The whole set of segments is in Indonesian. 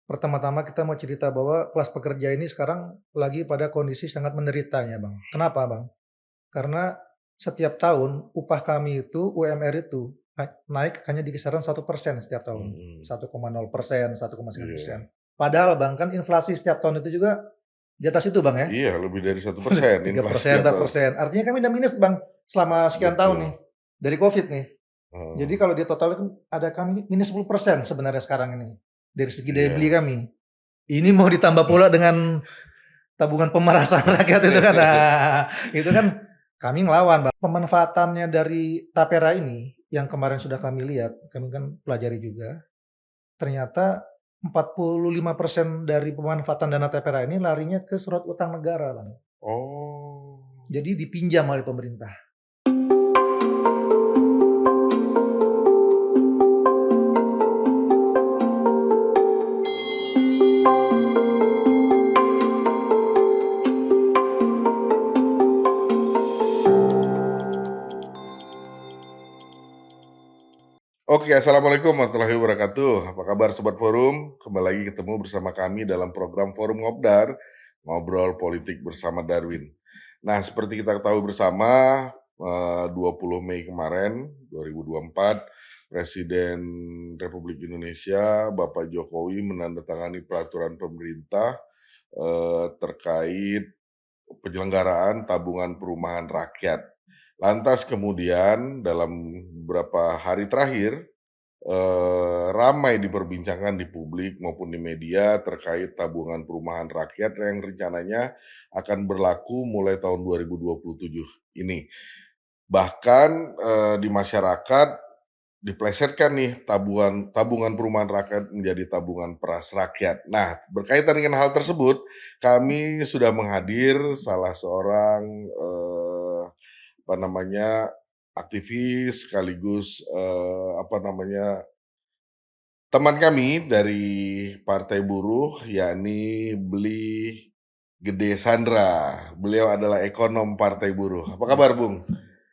Pertama-tama kita mau cerita bahwa kelas pekerja ini sekarang lagi pada kondisi sangat menderita ya Bang. Kenapa Bang? Karena setiap tahun upah kami itu, UMR itu naik hanya di kisaran 1% setiap tahun. Mhm, 1,0%, 1,9%. iya. Padahal Bang, kan inflasi setiap tahun itu juga di atas itu Bang ya, Iya, lebih dari 1% inflasi 3%, tiap tahun. 4%. Artinya kami udah minus Bang, selama sekian tahun nih, Betul, dari Covid nih. Jadi heeh, kalau di total itu ada kami minus 10% sebenarnya sekarang ini, dari segi daya beli iya. kami. Ini mau ditambah pula dengan tabungan pemerasan rakyat itu kan, itu kan kami ngelawan, Bang. Pemanfaatannya dari tapera ini yang kemarin sudah kami lihat, kami kan pelajari juga, ternyata 45% dari pemanfaatan dana tapera ini larinya ke surat utang negara, Bang. Oh, Jadi dipinjam oleh pemerintah. oke, assalamualaikum warahmatullahi wabarakatuh. Apa kabar Sobat Forum? Kembali lagi ketemu bersama kami dalam program Forum Ngobdar, ngobrol politik bersama Darwin. Nah, seperti kita ketahui bersama, 20 Mei kemarin 2024, Presiden Republik Indonesia Bapak Jokowi menandatangani peraturan pemerintah terkait penyelenggaraan tabungan perumahan rakyat. Lantas kemudian dalam beberapa hari terakhir, ramai diperbincangkan di publik maupun di media terkait tabungan perumahan rakyat yang rencananya akan berlaku mulai tahun 2027 ini. Bahkan, di masyarakat diplesetkan nih tabungan tabungan perumahan rakyat menjadi tabungan peras rakyat. Nah, berkaitan dengan hal tersebut, kami sudah menghadir salah seorang, apa namanya, aktivis sekaligus, teman kami dari Partai Buruh, yakni Bli Gede Sandra. Beliau adalah ekonom Partai Buruh. Apa kabar, Bung?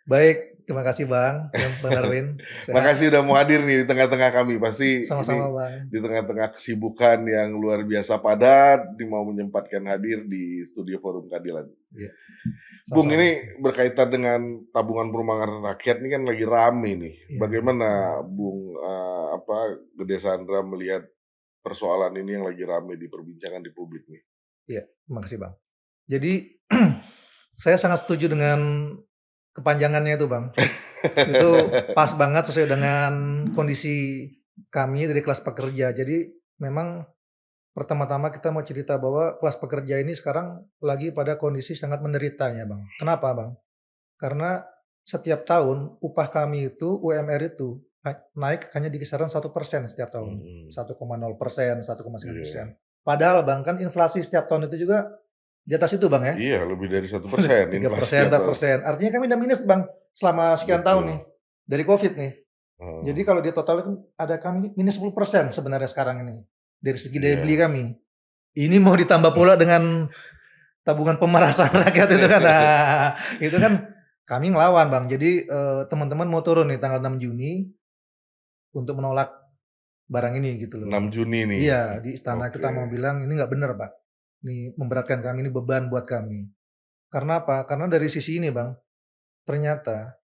Baik, terima kasih Bang, Bang Darwin, sehat? Makasih udah mau hadir nih di tengah-tengah kami. Pasti Sama-sama ini Bang. di tengah-tengah kesibukan yang luar biasa padat, mau menyempatkan hadir di studio Forum Keadilan. Iya, Bung, sama-sama Bang. ini berkaitan dengan tabungan perumahan rakyat ini kan lagi rame nih. Iya, Bagaimana Bung, Gede Sandra melihat persoalan ini yang lagi rame diperbincangkan di publik nih? iya, terima kasih Bang. Jadi saya sangat setuju dengan kepanjangannya itu Bang. Itu pas banget sesuai dengan kondisi kami dari kelas pekerja. Jadi memang pertama-tama kita mau cerita bahwa kelas pekerja ini sekarang lagi pada kondisi sangat menderita ya Bang. Kenapa Bang? Karena setiap tahun upah kami itu, UMR itu naik hanya di kisaran 1% setiap tahun. Mhm, 1,0%, 1,9%. iya. Padahal Bang, kan inflasi setiap tahun itu juga di atas itu Bang ya, Iya, lebih dari 1% inflasi 3%, tiap tahun. 4%. Artinya kami udah minus Bang, selama sekian tahun nih, Betul, dari Covid nih. Jadi heeh, kalau di total itu ada kami minus 10% sebenarnya sekarang ini, dari segi daya beli iya. kami. Ini mau ditambah pula dengan tabungan pemerasan rakyat itu kan, itu kan kami ngelawan Bang. Jadi, teman-teman mau turun nih tanggal 6 Juni untuk menolak barang ini gitu loh. 6 Juni nih. Iya, di istana Oke. kita mau bilang, "Ini nggak bener Pak, ini memberatkan kami, ini beban buat kami." Karena apa? Karena dari sisi ini Bang, ternyata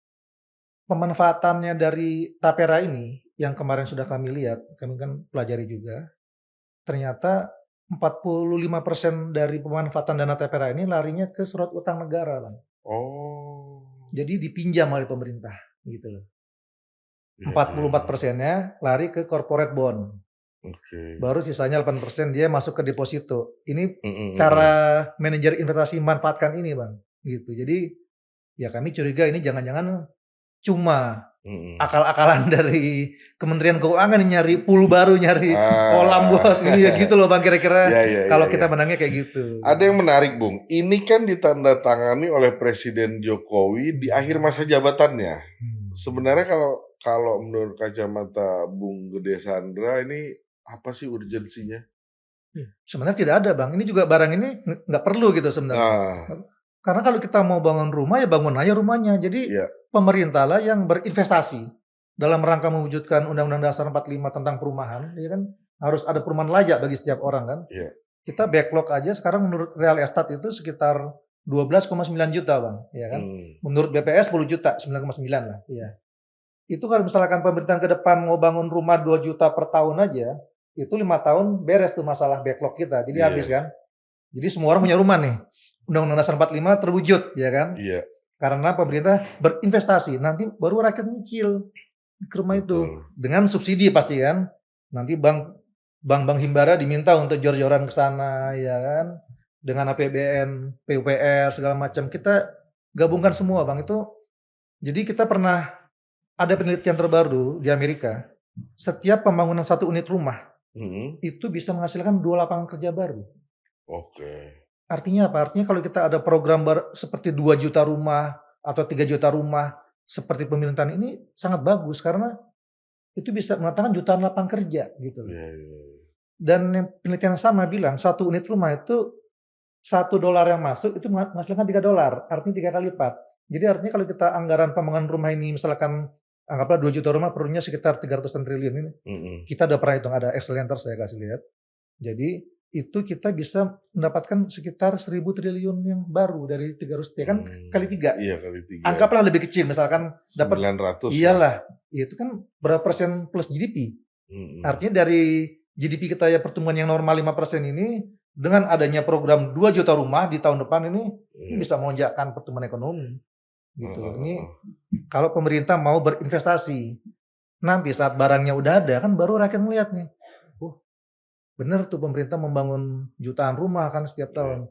pemanfaatannya dari tapera ini yang kemarin sudah kami lihat, kami kan pelajari juga, ternyata 45% dari pemanfaatan dana tapera ini larinya ke surat utang negara Bang. Oh, Jadi dipinjam oleh pemerintah, gitu loh. iya iya iya. 44%-nya lari ke corporate bond, Oke. baru sisanya 8% dia masuk ke deposito. Ini Mhm cara mhm. manajer investasi manfaatkan ini, Bang, gitu. Jadi, ya kami curiga ini jangan-jangan cuma Mhm. akal-akalan dari Kementerian Keuangan nih nyari pool baru, nyari kolam Ah. buat ini ya gitu loh, Bang, kira-kira Iya iya iya kalau iya. kita menangnya kayak gitu, Ada gitu. yang menarik, Bung. Ini kan ditandatangani oleh Presiden Jokowi di akhir masa jabatannya. Hmm. Sebenarnya kalau kalau menurut kacamata Bung Gede Sandra ini apa sih urgensinya? Iya, sebenarnya tidak ada, Bang. Ini juga barang ini nggak perlu gitu sebenarnya. Nah, Karena kalau kita mau bangun rumah, ya bangun aja rumahnya. Jadi iya, pemerintahlah yang berinvestasi dalam rangka mewujudkan Undang-Undang Dasar 45 tentang perumahan, ya kan. harus ada perumahan layak bagi setiap orang kan. Iya. Kita backlog aja sekarang menurut Real Estate itu sekitar 12,9 juta Bang, ya kan. Menurut BPS 10 juta, 9,9 lah, iya. Itu kalau misalkan pemerintahan ke depan mau bangun rumah 2 juta per tahun aja, itu 5 tahun beres tuh masalah backlog kita, jadi habis Iya. kan. Jadi semua orang punya rumah nih, Undang-Undang Dasar 45 terwujud, ya kan. Iya. Karena pemerintah berinvestasi, nanti baru rakyat nyicil ke rumah itu. Betul. Dengan subsidi pasti kan. Nanti bank himbara diminta untuk jor-joran ke sana, ya kan. Dengan APBN, PUPR segala macam, kita gabungkan semua Bang, itu. Jadi kita pernah ada penelitian terbaru di Amerika, setiap pembangunan 1 unit rumah, itu bisa menghasilkan 2 lapangan kerja baru. Oke. Artinya apa? Artinya kalau kita ada program seperti 2 juta rumah atau 3 juta rumah seperti pemerintahan ini sangat bagus karena itu bisa mengatakan jutaan lapangan kerja gitu. Iya, iya. Dan yang penelitian yang sama bilang 1 unit rumah itu $1 yang masuk itu menghasilkan $3, artinya 3 kali lipat. Jadi artinya kalau kita anggaran pembangunan rumah ini misalkan anggaplah 2 juta rumah perlunya sekitar 300-an triliun ini. Kita udah pernah hitung, ada Excel ntar saya kasih lihat. Jadi itu kita bisa mendapatkan sekitar 1.000 triliun yang baru dari 300 ya kan kali 3. Iya, kali 3. Anggaplah lebih kecil misalkan dapat 900 iyalah, itu kan berapa persen plus GDP. Artinya dari GDP kita ya pertumbuhan yang normal 5% ini dengan adanya program 2 juta rumah di tahun depan ini bisa melonjakkan pertumbuhan ekonomi. Gitu. Ini kalau pemerintah mau berinvestasi. Nanti saat barangnya udah ada kan baru rakyat melihat nih. Bener tuh pemerintah membangun jutaan rumah kan setiap tahun.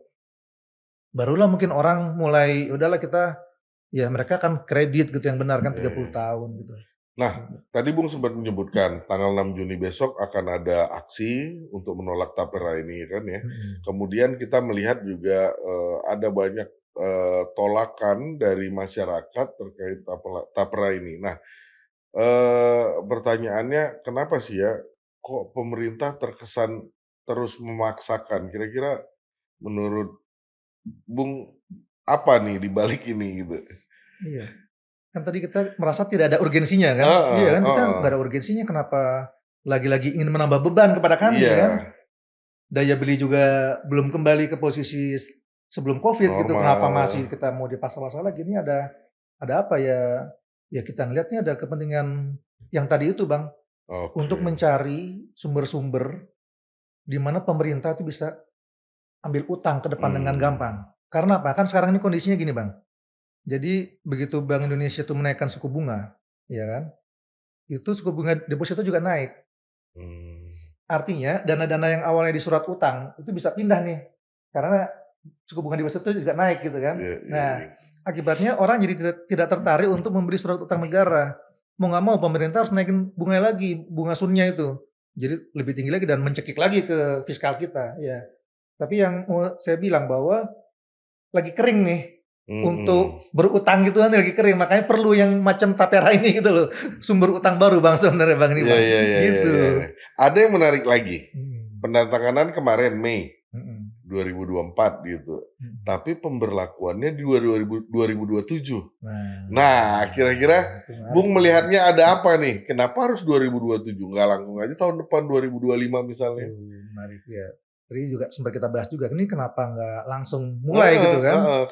Barulah mungkin orang mulai, udahlah kita, ya mereka kan kredit gitu yang benar kan 30 tahun gitu. Nah, tadi Bung sempat menyebutkan tanggal 6 Juni besok akan ada aksi untuk menolak tapera ini kan ya. Kemudian kita melihat juga ada banyak tolakan dari masyarakat terkait tapera ini. Nah, pertanyaannya kenapa sih ya kok pemerintah terkesan terus memaksakan? Kira-kira menurut Bung apa nih di balik ini gitu? Iya. Kan tadi kita merasa tidak ada urgensinya kan? Iya kan, kita nggak ada urgensinya, kenapa lagi-lagi ingin menambah beban kepada kami kan? Daya beli juga belum kembali ke posisi sebelum Covid gitu, kenapa masih kita mau dipaksa-paksa lagi? Ini ada apa ya? Ya kita ngelihatnya ada kepentingan yang tadi itu Bang, untuk mencari sumber-sumber di mana pemerintah itu bisa ambil utang ke depan dengan gampang. Karena apa? Kan sekarang ini kondisinya gini Bang, jadi begitu Bank Indonesia itu menaikkan suku bunga, ya kan, itu suku bunga deposito juga naik. Artinya dana-dana yang awalnya di surat utang itu bisa pindah nih, karena suku bunga deposito juga naik gitu kan. Nah, akibatnya orang jadi tidak tertarik untuk membeli surat utang negara. Mau nggak mau pemerintah harus naikin bunga lagi, bunga sunnya itu. Jadi lebih tinggi lagi dan mencekik lagi ke fiskal kita, ya. Tapi yang mau saya bilang bahwa lagi kering nih untuk berutang gitu kan, lagi kering, makanya perlu yang macam tapera ini gitu loh, sumber utang baru Bang sebenarnya Bang ini Bang. Gitu. Ada yang menarik lagi, penandatanganan kemarin Mei 2024 gitu, tapi pemberlakuannya di 2027. Nah, kira-kira Bung melihatnya ada apa nih? Kenapa harus 2027? Nggak langsung aja tahun depan 2025 misalnya? Menarik ya. Tadi juga sempat kita bahas juga, ini kenapa nggak langsung mulai gitu kan?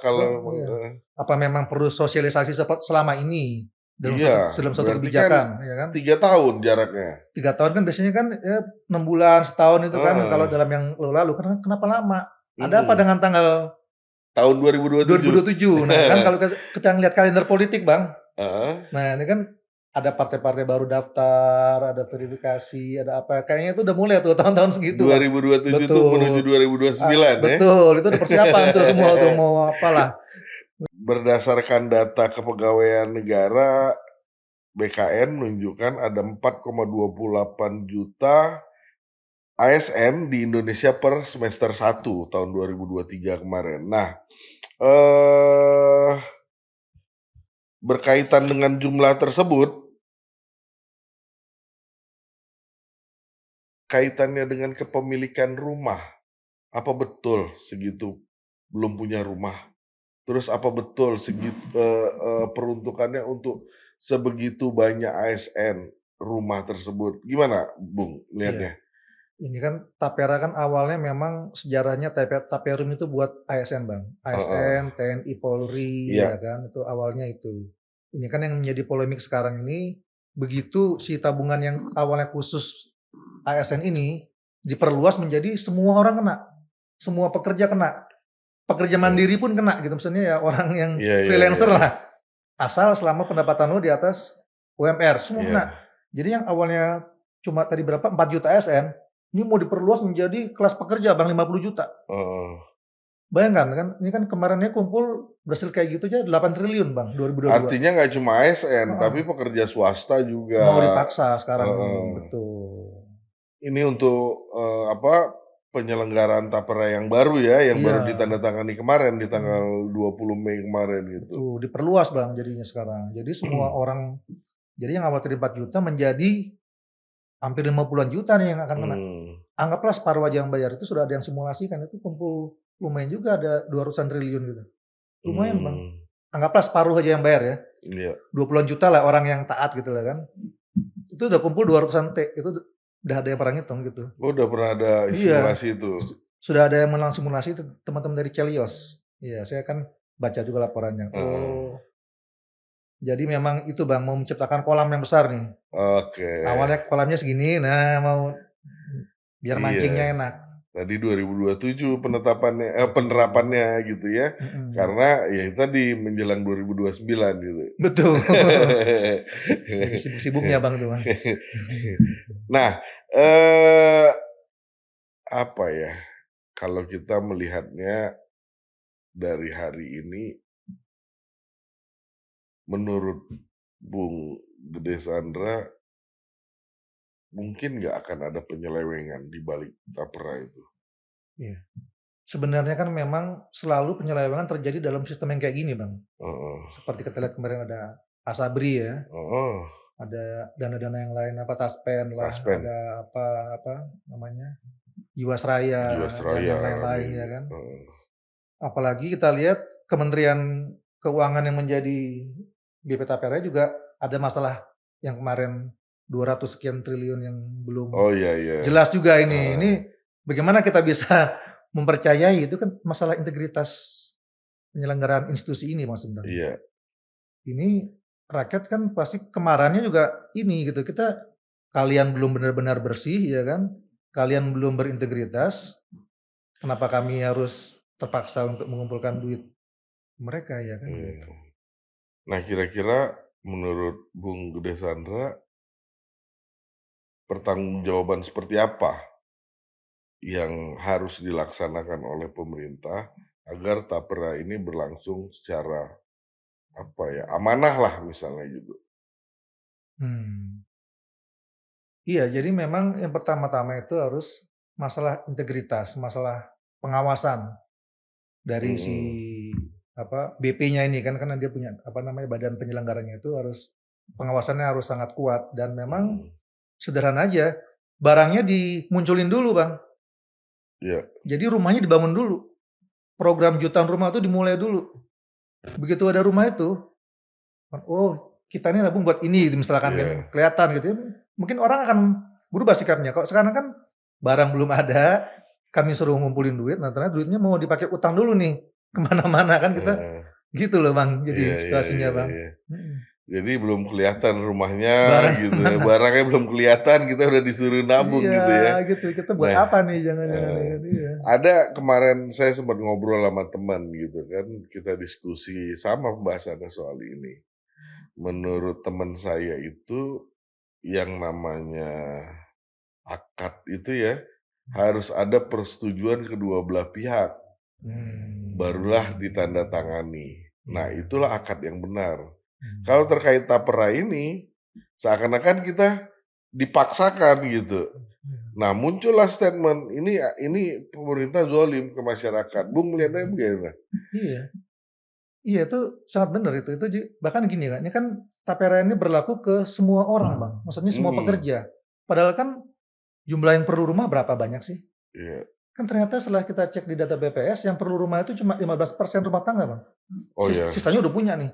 Apa memang perlu sosialisasi selama ini dalam satu kebijakan, ya kan? 3 tahun jaraknya. 3 tahun kan biasanya kan ya 6 bulan, setahun itu kan kalau dalam yang lalu. Kenapa lama? Ada apa dengan tanggal tahun 2027? 2027? Nah kan kalau kita ngelihat kalender politik Bang, nah ini kan ada partai-partai baru daftar, ada verifikasi, ada apa, kayaknya itu udah mulai tuh tahun-tahun segitu. 2027 tuh menuju 2029 ya? Betul, itu udah persiapan tuh semua tuh mau apalah. Berdasarkan data Kepegawaian Negara, BKN menunjukkan ada 4,28 juta ASN di Indonesia per semester 1 tahun 2023 kemarin. Nah, berkaitan dengan jumlah tersebut, kaitannya dengan kepemilikan rumah, apa betul segitu belum punya rumah? Terus apa betul segitu peruntukannya untuk sebegitu banyak ASN rumah tersebut? Gimana Bung lihatnya? Ini kan Tapera kan awalnya memang sejarahnya Taperum itu buat ASN Bang. Heeh. ASN, TNI, Polri Iya. ya kan, itu awalnya itu. Ini kan yang menjadi polemik sekarang ini, begitu si tabungan yang awalnya khusus ASN ini, diperluas menjadi semua orang kena, semua pekerja kena, pekerja mandiri Mhm. pun kena gitu, maksudnya ya orang yang Iya iya iya freelancer iya. lah, asal selama pendapatan lu di atas UMR, semua kena. Iya. Jadi yang awalnya cuma tadi berapa, 4 juta ASN, ini mau diperluas menjadi kelas pekerja Bang, 50 juta. Heeh. Bayangkan kan, ini kan kemarinnya kumpul berhasil kayak gitu aja 8 triliun Bang, 2022. Artinya nggak cuma ASN, Heeh, tapi pekerja swasta juga. mau dipaksa sekarang ini, Heeh. betul. Ini untuk, penyelenggaraan tapera yang baru ya, yang baru Iya, ditandatangani kemarin di mhm, tanggal 20 Mei kemarin gitu. betul, diperluas Bang jadinya sekarang. Jadi semua orang, jadi yang awal tadi 4 juta menjadi hampir 50-an juta nih yang akan kena. Mmm. Anggaplah separuh aja yang bayar, itu sudah ada yang simulasikan, itu kumpul lumayan juga ada 200-an triliun gitu. Lumayan Bang, Mmm. anggaplah separuh aja yang bayar ya, Iya. 20-an juta lah orang yang taat gitu lah kan. Itu udah kumpul 200-an T, itu udah ada yang pernah ngitung gitu. Oh, udah pernah ada Iya, simulasi itu? sudah ada yang menang simulasi itu teman-teman dari Celios. Iya, saya kan baca juga laporannya. Heeh. Oh, jadi memang itu Bang, mau menciptakan kolam yang besar nih. Oke. Awalnya kolamnya segini, nah mau biar mancingnya Iya. enak. Tadi 2027 penerapannya gitu ya. Mhm, Karena ya itu tadi menjelang 2029 gitu. betul. Lagi sibuk-sibuknya Bang itu Bang. Nah, eee, apa ya, kalau kita melihatnya dari hari ini, menurut Bung Gede Sandra, mungkin nggak akan ada penyelewengan di balik tapera itu? Iya. Sebenarnya kan memang selalu penyelewengan terjadi dalam sistem yang kayak gini Bang. Heeh. Seperti kita lihat kemarin ada Asabri ya, Heeh. ada dana-dana yang lain, apa Taspen lah, Taspen, ada apa namanya, Jiwasraya dan Jiwasraya yang di lain-lain ya kan. heeh. Apalagi kita lihat Kementerian Keuangan yang menjadi BP Tapera juga ada masalah yang kemarin 200 sekian triliun yang belum Oh, iya iya. jelas juga ini. Ini Heeh. bagaimana kita bisa mempercayai, itu kan masalah integritas penyelenggaraan institusi ini Mas sebenarnya. Iya. Ini rakyat kan pasti kemarahannya juga ini gitu, kalian belum benar-benar bersih ya kan, kalian belum berintegritas, kenapa kami harus terpaksa untuk mengumpulkan duit mereka ya kan gitu. Iya. Nah, kira-kira menurut Bung Gede Sandra, pertanggungjawaban seperti apa yang harus dilaksanakan oleh pemerintah agar tapera ini berlangsung secara, apa ya, amanah lah misalnya gitu? Hmm. Iya, jadi memang yang pertama-tama itu harus masalah integritas, masalah pengawasan dari si Mhm. apa, BP-nya ini kan, karena dia punya apa namanya, badan penyelenggaranya itu harus pengawasannya harus sangat kuat dan memang Mhm. sederhana aja, barangnya dimunculin dulu Bang. Iya. Jadi rumahnya dibangun dulu, program jutaan rumah itu dimulai dulu. Begitu ada rumah itu, oh kita ini nabung buat ini misalkan kan, Iya. kelihatan gitu ya, mungkin orang akan berubah sikapnya. Kalau sekarang kan barang belum ada, kami suruh ngumpulin duit, nah ternyata duitnya mau dipakai utang dulu nih, ke mana-mana kan kita Heeh. gitu loh Bang, Iya jadi iya situasinya iya Bang. iya. Mhm, Jadi belum kelihatan rumahnya barang gitu ya, mana, barangnya belum kelihatan kita udah disuruh nabung iya gitu ya. gitu, kita buat Nah, apa nih jangan-jangan ya eee, kan, iya. ada kemarin saya sempat ngobrol sama teman gitu kan, kita diskusi sama pembahasannya soal ini. Menurut teman saya itu, yang namanya akad itu ya, harus ada persetujuan kedua belah pihak, barulah Mmm, ditandatangani. Nah, iya, itulah akad yang benar. Kalau mmm, terkait tapera ini, seakan-akan kita dipaksakan gitu. iya. Nah, muncullah statement, ini pemerintah zolim ke masyarakat. Bung melihatnya bagaimana? Iya. Iya itu sangat benar itu bahkan gini Kak, ini kan tapera ini berlaku ke semua orang Bang, maksudnya semua Mhm, pekerja. Padahal kan jumlah yang perlu rumah berapa banyak sih? iya. Kan ternyata setelah kita cek di data BPS yang perlu rumah itu cuma 15% rumah tangga Bang, Oh ya, sisanya udah punya nih,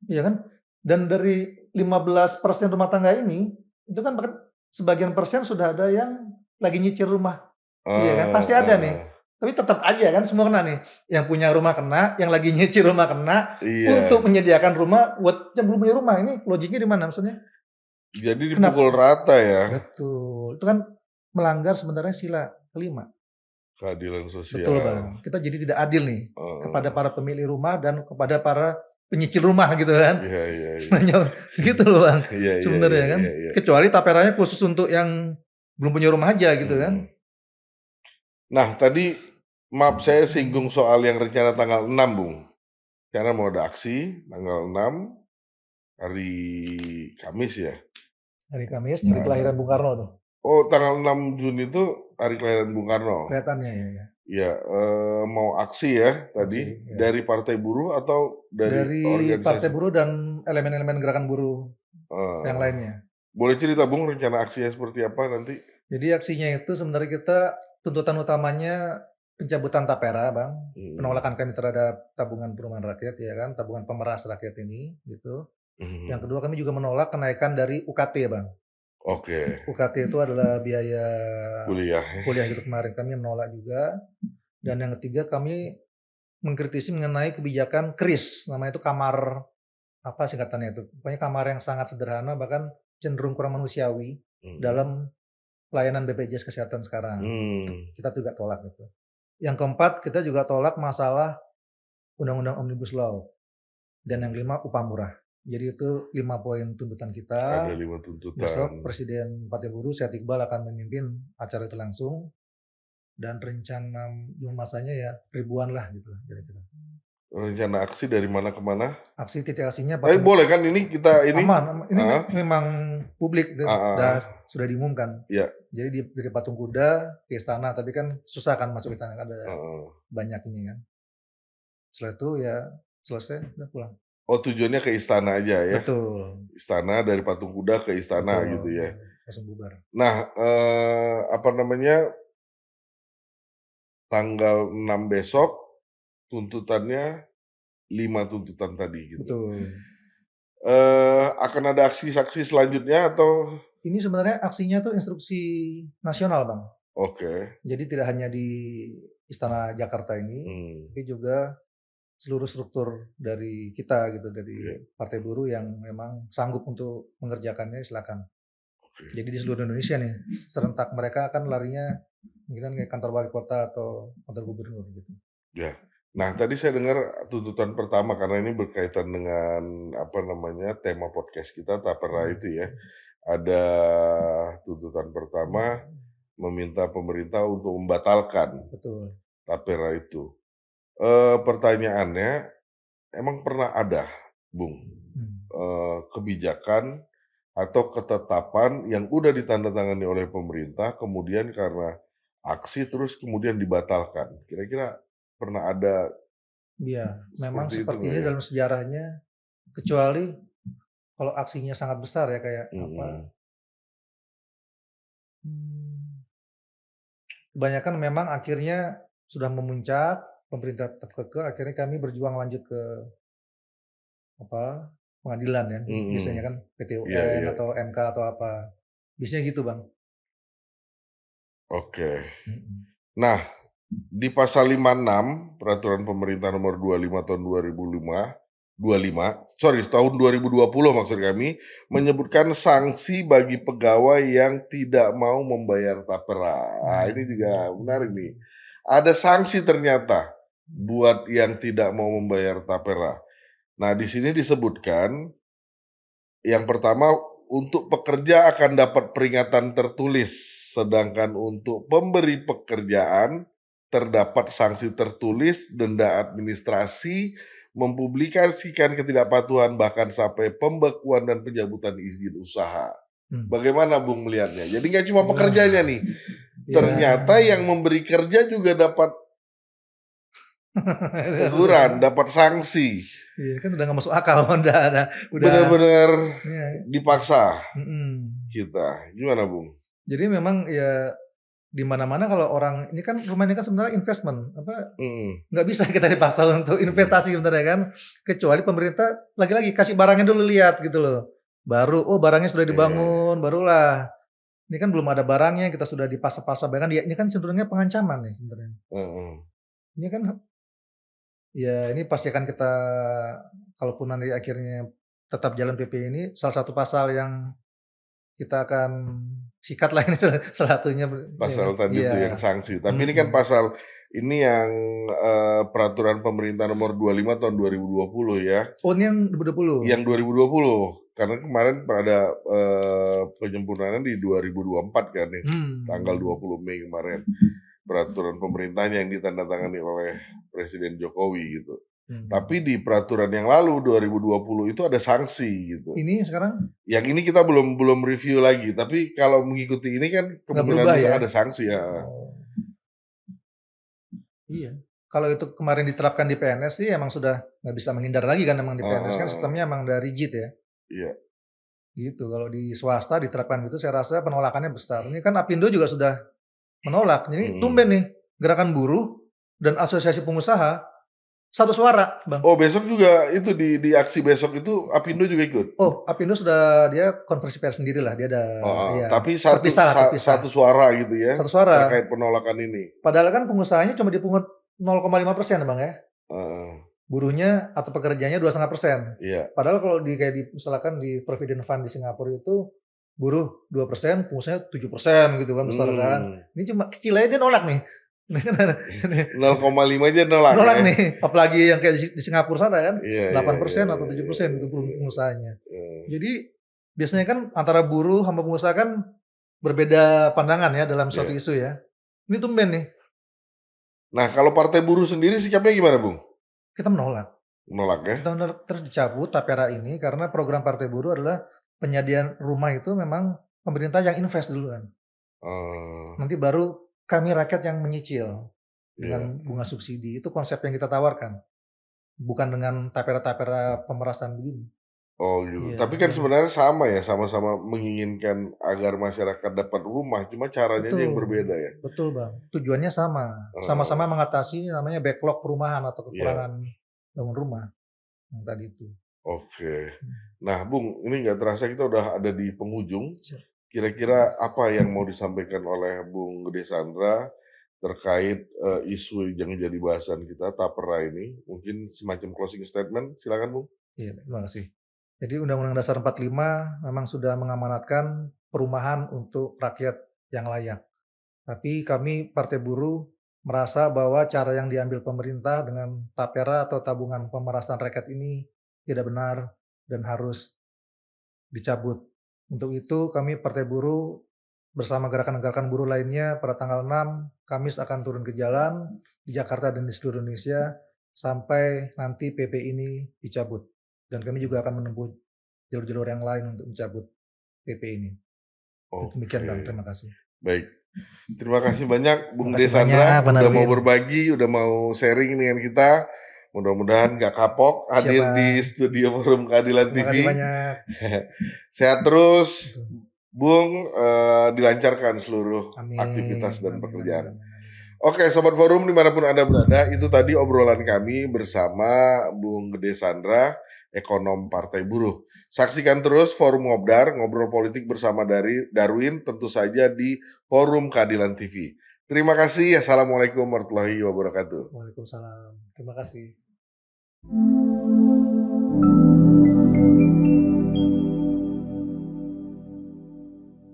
iya kan? Dan dari 15% rumah tangga ini, itu kan bahkan sebagian persen sudah ada yang lagi nyicil rumah. Iya kan, Oh, pasti ada nih. Tapi tetap aja kan semua kena nih. Yang punya rumah kena, yang lagi nyicil rumah kena, untuk Iya. menyediakan rumah buat yang belum punya rumah. Ini logiknya di mana maksudnya? Jadi Kenapa? dipukul rata ya, Betul. Itu kan melanggar sebenarnya sila kelima. keadilan Betul, sosial. Bang. Kita jadi tidak adil nih kepada Heeh. para pemilik rumah dan kepada para penyicil rumah gitu kan. Iya iya iya. Hanya gitu loh, Bang, Iya iya sebenarnya iya kan. iya iya. Kecuali tapera khusus untuk yang belum punya rumah aja gitu kan. Mhm. Nah tadi, maaf saya singgung soal yang rencana tanggal 6, Bung. Karena mau ada aksi tanggal 6, hari Kamis ya? Hari Kamis, hari kelahiran Bung Karno tuh, Oh, tanggal 6 Juni itu hari kelahiran Bung Karno? kelihatannya ya. Iya, mau aksi ya tadi, Aksi, ya. dari partai buruh atau dari Dari Partai organisasi? Buruh dan elemen-elemen gerakan buruh yang Eee, lainnya. boleh cerita Bung rencana aksinya seperti apa nanti? Jadi aksinya itu sebenarnya kita tuntutan utamanya pencabutan tapera, Bang. Mhm, Penolakan kami terhadap tabungan perumahan rakyat ya kan, tabungan pemeras rakyat ini gitu. Yang mhm. kedua kami juga menolak kenaikan dari UKT, Bang. Oke, UKT itu adalah biaya kuliah ya. kuliah gitu kemarin, kami menolak juga. Dan yang ketiga kami mengkritisi mengenai kebijakan KRIS, namanya itu kamar apa singkatannya itu, pokoknya kamar yang sangat sederhana bahkan cenderung kurang manusiawi Mhm. dalam pelayanan BPJS Kesehatan sekarang. Mmm, Kita juga tolak itu. Yang keempat, kita juga tolak masalah Undang-Undang Omnibus Law. Dan yang kelima, upah murah. Jadi itu 5 poin tuntutan ada kita. 5 tuntutan. Besok Presiden Partai Buruh Syed Iqbal akan memimpin acara itu langsung. Dan rencana masanya ya ribuan lah gitu kira-kira. Rencana aksi dari mana ke mana? Aksi titik aksinya Tapi patung boleh kan ini kita ini? aman, ini Heeh, memang publik heeh, sudah diumumkan. iya, Jadi dari Patung Kuda ke istana, tapi kan susah kan masuk istana, kan ada heeh. banyak ini kan. Setelah itu ya selesai udah pulang. Oh tujuannya ke istana aja ya? Betul, Istana dari Patung Kuda ke istana betul, gitu ya? langsung bubar. Nah, apa namanya, tanggal 6 besok tuntutannya 5 tuntutan tadi gitu. Betul. Akan ada aksi-aksi selanjutnya atau Ini sebenarnya aksinya tuh instruksi nasional, Bang. oke, Jadi tidak hanya di Istana Jakarta ini, mmm, tapi juga seluruh struktur dari kita gitu, iya, dari Partai Buruh yang memang sanggup untuk mengerjakannya silakan. oke, Jadi di seluruh Indonesia nih, serentak mereka akan larinya mungkin kayak kantor wali kota atau kantor gubernur gitu. ya. Nah tadi saya dengar tuntutan pertama karena ini berkaitan dengan apa namanya, tema podcast kita tapera Mhm. itu ya. Ada tuntutan pertama meminta pemerintah untuk membatalkan Betul. tapera itu. Pertanyaannya, emang pernah ada, Bung, Mhm. kebijakan atau ketetapan yang udah ditandatangani oleh pemerintah, kemudian karena aksi terus kemudian dibatalkan? Kira-kira pernah ada Iya, memang seperti itu nggak sepertinya ya? dalam sejarahnya, kecuali kalau aksinya sangat besar ya kayak apa, Mhm, mmm, kebanyakan memang akhirnya sudah memuncak, pemerintah tetap kekeh, akhirnya kami berjuang lanjut ke apa, pengadilan ya, mhm, biasanya kan PT iya UN iya, atau MK atau apa, biasanya gitu, Bang. oke. Mhm. Nah, di pasal 56 Peraturan Pemerintah Nomor 25 Tahun 25 tahun 2020 maksud kami, menyebutkan sanksi bagi pegawai yang tidak mau membayar tapera. Ah, ini juga menarik nih. Mmm. Ada sanksi ternyata buat yang tidak mau membayar tapera. Nah, di sini disebutkan yang pertama, untuk pekerja akan dapat peringatan tertulis, sedangkan untuk pemberi pekerjaan terdapat sanksi tertulis, denda administrasi, mempublikasikan ketidakpatuhan bahkan sampai pembekuan dan pencabutan izin usaha. Mmm. Bagaimana Bung melihatnya? Jadi nggak cuma pekerjanya Wah, nih, ternyata ya. yang memberi kerja juga dapat teguran, dapat sanksi. Iya, kan udah nggak masuk akal, udah Benar-benar iya, dipaksa mhm. kita. Gimana Bung? Jadi memang ya di mana-mana kalau orang ini kan rumah ini kan sebenarnya investment, apa, Mhm, nggak bisa kita dipaksa untuk mhm, investasi sebenarnya kan, kecuali pemerintah lagi-lagi kasih barangnya dulu lihat gitu loh. Baru, oh barangnya sudah iya, dibangun, barulah Ini kan belum ada barangnya, kita sudah dipaksa-paksa, bahkan ini kan cenderungnya pengancaman nih sebenarnya. Heeh. Ini kan ya ini pasti akan kita, kalaupun nanti akhirnya tetap jalan PP ini, salah satu pasal yang kita akan sikat lah ini salah satunya ini ya. Pasal tadi Iya, itu yang sanksi. Tapi ini kan mhm. pasal ini yang, peraturan pemerintah nomor 25 tahun 2020 ya. Oh ini yang 2020? Yang 2020, karena kemarin ada, penyempurnaannya di 2024 kan nih, tanggal 20 Mei kemarin. Peraturan pemerintahnya yang ditandatangani oleh Presiden Jokowi gitu. Tapi di peraturan yang lalu 2020 itu ada sanksi gitu. Ini sekarang? Yang ini kita belum review lagi, tapi kalau mengikuti ini kan Nggak kemungkinan berubah besar ya? ada sanksi ya. Oh. Iya, kalau itu kemarin diterapkan di PNS sih emang sudah nggak bisa menghindar lagi kan, emang di PNS kan sistemnya emang udah rigid ya. Iya. Gitu, kalau di swasta diterapkan gitu saya rasa penolakannya besar. Ini kan Apindo juga sudah menolak, jadi tumben nih gerakan buruh dan asosiasi pengusaha satu suara, Bang. Oh besok juga itu di aksi besok itu Apindo juga ikut? Oh, Apindo sudah dia konversi pers sendirilah, dia ada iya, Tapi terpisah. satu suara gitu ya, Satu suara. terkait penolakan ini? Padahal kan pengusahanya cuma dipungut 0,5% Bang ya. Heeh. Buruhnya atau pekerjanya 2,5%. Iya. Padahal kalau kayak misalkan di Provident Fund di Singapura itu, buruh 2%, pengusahanya 7% gitu kan, besar kan. Ini cuma kecil aja dia nolak nih. 0,5 aja nolak Nolak ya? nih, apalagi yang kayak di Singapura sana kan, Iya 8% atau 7% gitu buruh pengusahanya. iya. Jadi biasanya kan antara buruh sama pengusaha kan berbeda pandangan ya dalam suatu Iya. isu ya. Ini tumben nih, Nah kalau partai buruh sendiri sikapnya gimana, Bung? kita menolak. Menolak ya? Kita menolak terus dicabut tapera ini karena program Partai Buruh adalah penyediaan rumah itu memang pemerintah yang invest duluan. Oh, Nanti baru kami rakyat yang menyicil iya. dengan bunga subsidi. Itu konsep yang kita tawarkan. Bukan dengan tapera-tapera pemerasan begini. Oh gitu. Iya, Tapi kan sebenarnya sama ya, sama-sama menginginkan agar masyarakat dapat rumah, cuma caranya aja yang betul, berbeda ya? betul Bang. Tujuannya sama. Sama-sama Heeh, mengatasi namanya backlog perumahan atau iya, kekurangan bangun rumah yang tadi itu. oke. Nah Bung, ini nggak terasa kita udah ada di penghujung. Siap. Kira-kira apa yang mau disampaikan oleh Bung Gede Sandra terkait, isu yang jadi bahasan kita, tapera ini? Mungkin semacam closing statement, silakan Bung. Iya, terima kasih. Jadi Undang-Undang Dasar 45 memang sudah mengamanatkan perumahan untuk rakyat yang layak. Tapi kami Partai Buruh merasa bahwa cara yang diambil pemerintah dengan tapera atau tabungan pemerasan rakyat ini tidak benar dan harus dicabut. Untuk itu kami Partai Buruh bersama gerakan-gerakan buruh lainnya pada tanggal 6 Kamis akan turun ke jalan di Jakarta dan di seluruh Indonesia sampai nanti PP ini dicabut. Dan kami juga akan menempuh jalur-jalur yang lain untuk mencabut PP ini. Demikian Bang, Oke, terima kasih. baik. Terima kasih banyak Terima Bung kasih banyak Desandra Bang udah mau Darwin. berbagi, udah mau sharing dengan kita. Mudah-mudahan nggak kapok Siap hadir di Bang, studio Forum Keadilan terima kasih TV. banyak. Sehat terus, Betul. Bung, dilancarkan seluruh aktivitas Amin, dan amin, amin, pekerjaan. amin, amin. Oke, Sobat Forum dimanapun Anda berada, itu tadi obrolan kami bersama Bung Gede Sandra, ekonom Partai Buruh. Saksikan terus Forum Ngobdar, ngobrol politik bersama dari Darwin, tentu saja di Forum Keadilan TV. Terima kasih. Assalamualaikum warahmatullahi wabarakatuh. Waalaikumsalam. Terima kasih.